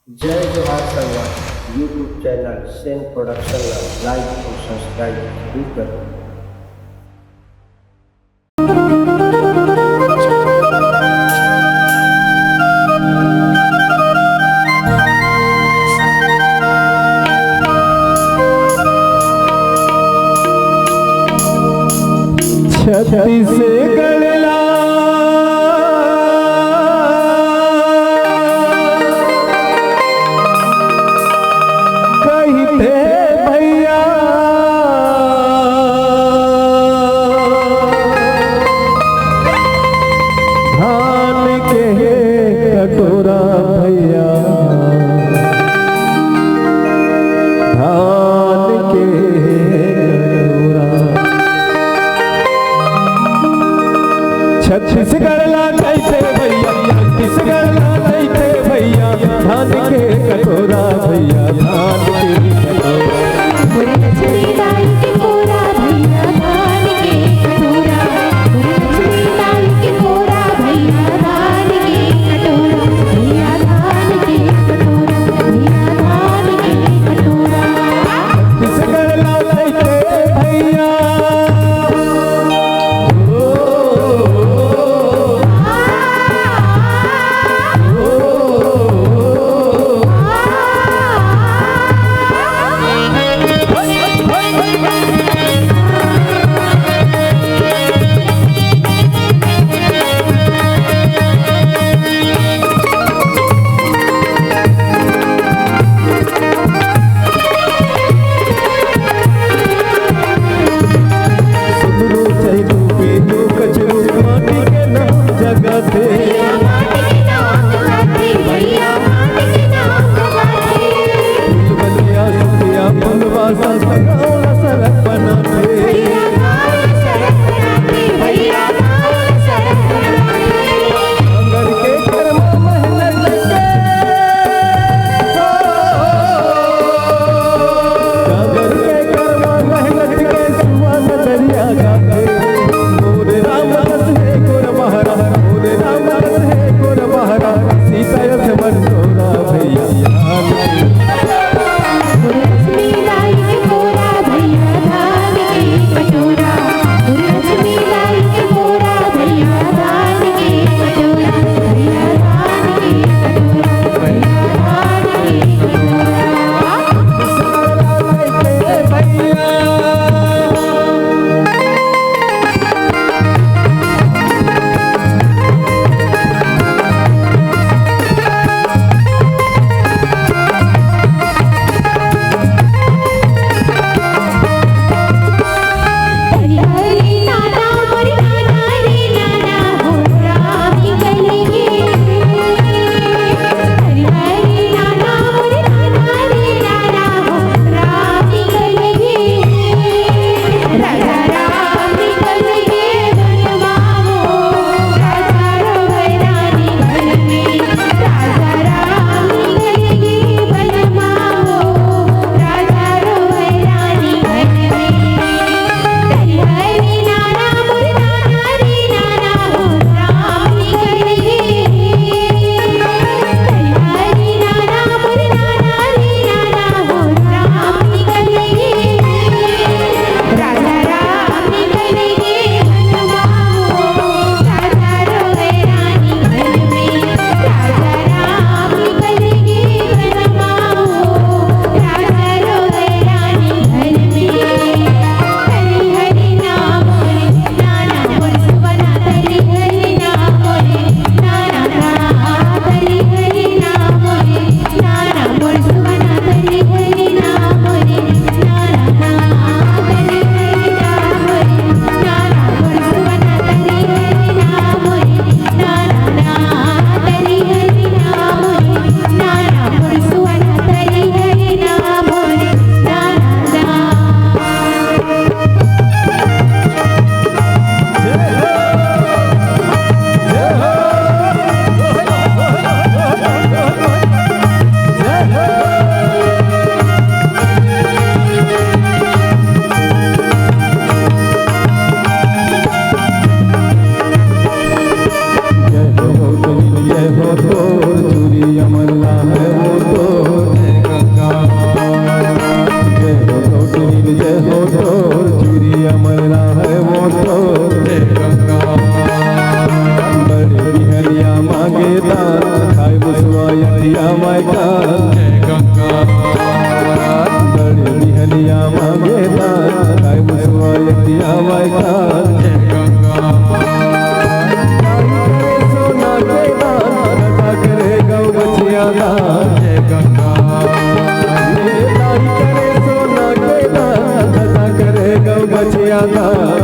जय जोहार Sangwan YouTube channel Sen production like और सब्सक्राइब जरूर करें। छत्तीसगढ़ कहते भैया धान के कटोरा भैया धान के छत्तीसगढ़ ला कैसे भैया छत्तीसगढ़ ला कैसे भैया धान के कटोरा भैया धान के कटोरा के कोरा भैया धान के कटोरा के कोरा भैया धान के कटोरा भैया धान के कटोरा भैया धान के कटोरा छत्तीसगढ़ ला कैसे भैया यतिया माई कान जय गंगा बड़ी बिहनिया मांगे दान गाय मुसवा यतिया माई कान जय गंगा सोना के दान दादा करे गौ बचिया दान जय गंगा करे सोना के दान दादा करे गौ बचिया दान